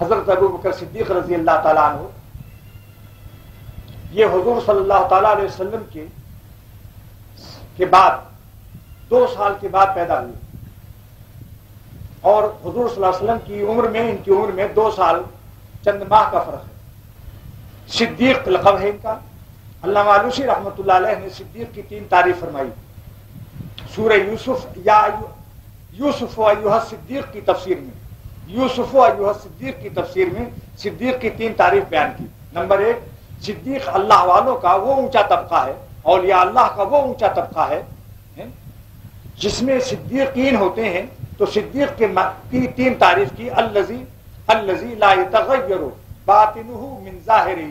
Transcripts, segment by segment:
حضرت ابو بکر صدیق رضی اللہ تعالیٰ عنہ یہ حضور صلی اللہ تعالیٰ علیہ وسلم کے بعد 2 سال کے بعد پیدا ہوئے، اور حضور صلی اللہ علیہ وسلم کی عمر میں ان کی عمر میں 2 سال چند ماہ کا فرق ہے۔ صدیق لقب ہے ان کا۔ علامہ علوسی رحمۃ اللہ علیہ نے صدیق کی 3 تعریف فرمائی۔ سورہ یوسف یا یوسف و ایھا صدیق کی تفسیر میں، یوسف و ایھا صدیق کی تفسیر میں صدیق کی 3 تعریف بیان کی۔ نمبر 1، صدیق اللہ والوں کا وہ اونچا طبقہ ہے، اولیاء اللہ کا وہ اونچا طبقہ ہے جس میں صدیقین ہوتے ہیں۔ تو صدیق کی 3 تعریف کی، الذی لا یتغیر باطنہ من ظاہرہ،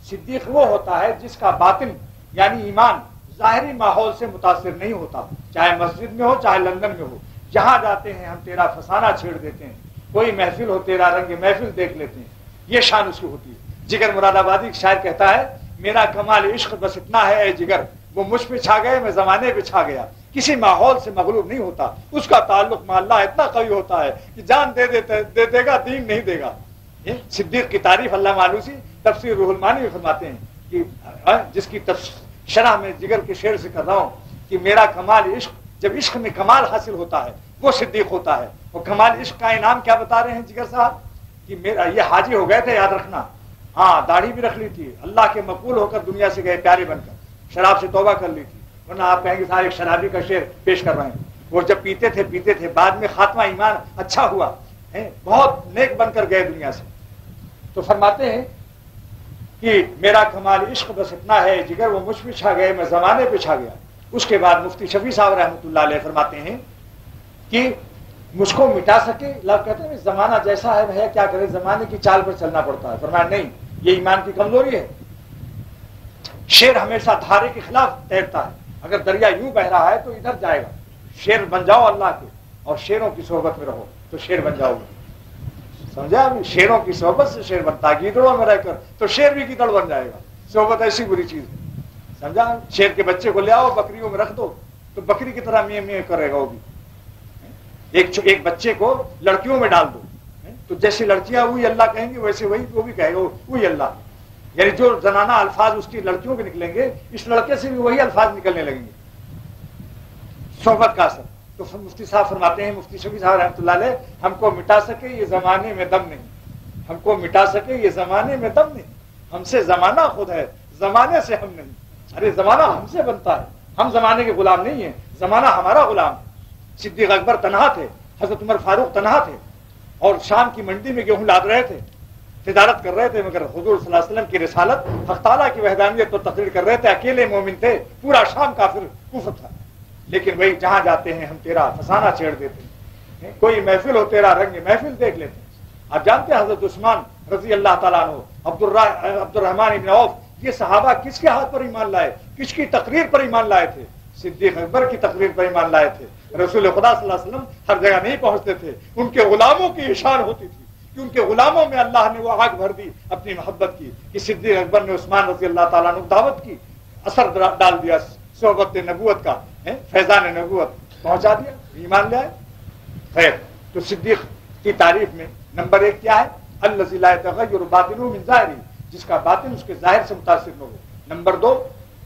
صدیق وہ ہوتا ہے جس کا باطن یعنی ایمان ظاہری ماحول سے متاثر نہیں ہوتا، چاہے مسجد میں ہو چاہے لندن میں ہو، جہاں جاتے ہیں ہم تیرا فسانہ چھیڑ دیتے ہیں، کوئی محفل ہو تیرا رنگ محفل دیکھ لیتے ہیں، یہ شان اس کی ہوتی ہے۔ جگر مراد آبادی شاعر کہتا ہے، میرا کمال عشق بس اتنا ہے اے جگر، وہ مجھ پہ چھا گئے میں زمانے پہ چھا گیا، کسی ماحول سے مغلوب نہیں ہوتا، اس کا تعلق مع اللہ اتنا قوی ہوتا ہے کہ جان دے دے گا دین نہیں دے گا۔ صدیق کی تعریف علامہ علوسی تفسیر روح المعانی میں فرماتے ہیں کہ جس کی شرح میں جگر کے شعر سے کر رہا ہوں کہ میرا کمال عشق، جب عشق میں کمال حاصل ہوتا ہے وہ صدیق ہوتا ہے۔ اور کمال عشق کا انعام کیا بتا رہے ہیں جگر صاحب کہ میرا یہ حاجی ہو گئے تھے، یاد رکھنا، ہاں داڑھی بھی رکھ لی تھی، اللہ کے مقبول ہو کر دنیا سے گئے پیارے بن کر، شراب سے توبہ کر لی تھی، ورنہ آپ کہیں گے صاحب ایک شرابی کا شعر پیش کر رہے ہیں۔ وہ جب پیتے تھے بعد میں خاتمہ ایمان اچھا ہوا، بہت نیک بن کر گئے دنیا سے۔ تو فرماتے ہیں کہ میرا کمال عشق بس اتنا ہے جگر، وہ مجھ پہ چھا گئے میں زمانے پہ چھا گیا۔ اس کے بعد مفتی شفیع صاحب رحمۃ اللہ علیہ فرماتے ہیں کہ مجھ کو مٹا سکے، لوگ کہتے ہیں زمانہ جیسا ہے کیا کرے، زمانے کی چال پر چلنا پڑتا ہے۔ فرمایا نہیں، یہ ایمان کی کمزوری ہے۔ شیر ہمیشہ دھارے کے خلاف تیرتا ہے، اگر دریا یوں بہ رہا ہے تو ادھر جائے گا۔ شیر بن جاؤ اللہ کے اور شیروں کی صحبت میں رہو تو شیر بن جاؤ گے، سمجھا؟ ابھی شیروں کی صحبت سے شیر بنتا ہے، گیدڑوں میں رہ کر تو شیر بھی گیدڑ بن جائے گا۔ صحبت ایسی بری چیز ہے، سمجھا؟ شیر کے بچے کو لے آؤ بکریوں میں رکھ دو تو بکری کی طرح میاں میاں کرے گا وہ بھی۔ ایک بچے کو لڑکیوں میں ڈال دو تو جیسے لڑکیاں وہی اللہ کہیں گے ویسے وہی وہ بھی کہے گا وہی اللہ، یعنی جو زنانہ الفاظ اس کی لڑکیوں کے نکلیں گے اس لڑکے سے بھی وہی الفاظ نکلنے لگیں گے۔ صحبت کا اثر۔ تو مفتی صاحب فرماتے ہیں، مفتی شفیع صاحب رحمۃ اللہ علیہ، ہم کو مٹا سکے یہ زمانے میں دم نہیں، ہم کو مٹا سکے یہ زمانے میں دم نہیں، ہم سے زمانہ خود ہے زمانے سے ہم نہیں۔ ارے زمانہ ہم سے بنتا ہے، ہم زمانے کے غلام نہیں ہیں، زمانہ ہمارا غلام ہے۔ صدیق اکبر تنہا تھے، حضرت عمر فاروق تنہا تھے، اور شام کی منڈی میں گیہوں لاد رہے تھے، تجارت کر رہے تھے، مگر حضور صلی اللہ علیہ وسلم کی رسالت، حق تعالیٰ کی وحدانیت پر تقریر کر رہے تھے، اکیلے مومن تھے، پورا شام کافر کفر تھا، لیکن وہی جہاں جاتے ہیں ہم تیرا فسانہ چھیڑ دیتے ہیں، کوئی محفل ہو تیرا رنگ محفل دیکھ لیتے ہیں۔ آپ جانتے ہیں حضرت عثمان رضی اللہ تعالیٰ عنہ، عبد الرحمن بن عوف، یہ صحابہ کس کے ہاتھ پر ایمان لائے، کس کی تقریر پر ایمان لائے تھے؟ صدیق اکبر کی تقریر پر ایمان لائے تھے۔ رسول خدا صلی اللہ علیہ وسلم ہر جگہ نہیں پہنچتے تھے، ان کے غلاموں کی اشار ہوتی تھی کہ ان کے غلاموں میں اللہ نے وہ آگ بھر دی اپنی محبت کی کہ صدیق اکبر نے عثمان رضی اللہ تعالیٰ عنہ دعوت کی، اثر ڈال دیا صحبت نبوت کا، فیضان نبوت پہنچا دیا، ایمان لے آئے۔ خیر، تو صدیق کی تعریف میں نمبر 1 کیا ہے؟ الذی لا یتغیر باطنہ من ظاہرہ، جس کا باطن اس کے ظاہر سے متاثر نہ ہو۔ نمبر 2،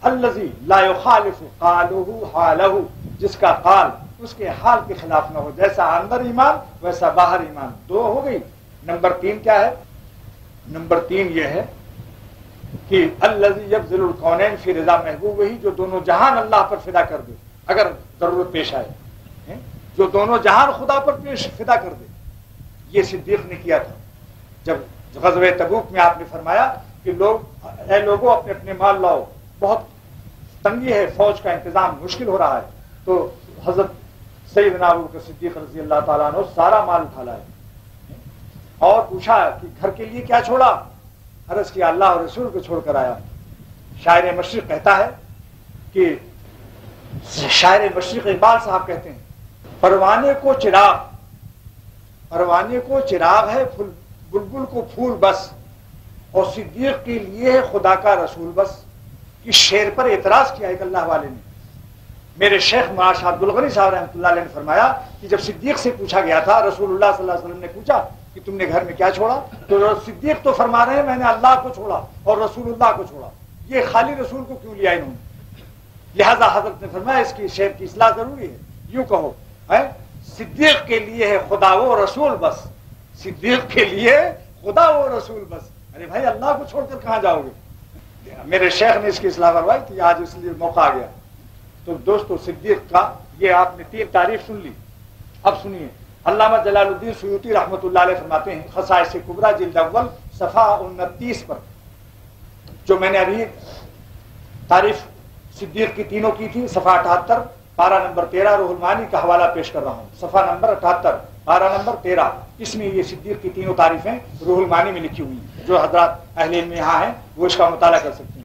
الذی لا یخالف قالہ حالہ، جس کا قال اس کے حال کے خلاف نہ ہو، جیسا اندر ایمان ویسا باہر ایمان۔ 2 ہو گئی۔ نمبر 3 کیا ہے؟ نمبر 3 یہ ہے کہ الذی یبذل الکونین فی رضا محبوبہ، جو دونوں جہان اللہ پر فدا کر دے اگر ضرورت پیش آئے، جو دونوں جہان خدا پر فدا کر دے۔ یہ صدیق نے کیا تھا جب غزوہ تبوک میں آپ نے فرمایا کہ اے لوگوں اپنے اپنے مال لاؤ، بہت تنگی ہے، فوج کا انتظام مشکل ہو رہا ہے، تو حضرت سیدنا ابو بکر صدیق رضی اللہ تعالیٰ عنہ سارا مال اٹھا لائے اور پوچھا کہ گھر کے لیے کیا چھوڑا؟ عرض کیا اللہ اور رسول کو چھوڑ کر آیا۔ شاعر مشرق کہتا ہے کہ شاعر مشرق اقبال صاحب کہتے ہیں، پروانے کو چراغ ہے، بلبل کو پھول بس، اور صدیق کے لیے ہے خدا کا رسول بس۔ اس شعر پر اعتراض کیا ایک اللہ والے نے۔ میرے شیخ مولانا عبد الغنی صاحب رحمۃ اللہ علیہ نے فرمایا کہ جب صدیق سے پوچھا گیا تھا، رسول اللہ صلی اللہ علیہ وسلم نے پوچھا کہ تم نے گھر میں کیا چھوڑا؟ تو صدیق تو فرما رہے ہیں میں نے اللہ کو چھوڑا اور رسول اللہ کو چھوڑا، یہ خالی رسول کو کیوں لیا انہوں نے؟ لہذا حضرت نے فرمایا اس کی شعر کی اصلاح ضروری ہے، یوں کہو ہے صدیق کے لیے ہے خدا و رسول بس، صدیق کے لیے خدا و رسول بس۔ ارے بھائی اللہ کو چھوڑ کر کہاں جاؤ گے؟ میرے شیخ نے اس کی اصلاح کروائی تھی، آج اس لیے موقع آ گیا۔ تو دوستو صدیق کا یہ آپ نے 3 تعریف سن لی، اب سنیے علامہ جلال الدین سیوطی رحمۃ اللہ علیہ فرماتے ہیں خصائص کبریٰ جلد اول صفحہ 29 پر، جو میں نے ابھی تعریف صدیق کی تینوں کی تھی، صفحہ 78 پارہ نمبر 13 روح المعانی کا حوالہ پیش کر رہا ہوں، صفحہ نمبر 78 پارہ نمبر 13، اس میں یہ صدیق کی تینوں تعریفیں روح المعانی میں لکھی ہوئی ہیں، جو حضرات اہل علم یہاں ہیں وہ اس کا مطالعہ کر سکتے ہیں۔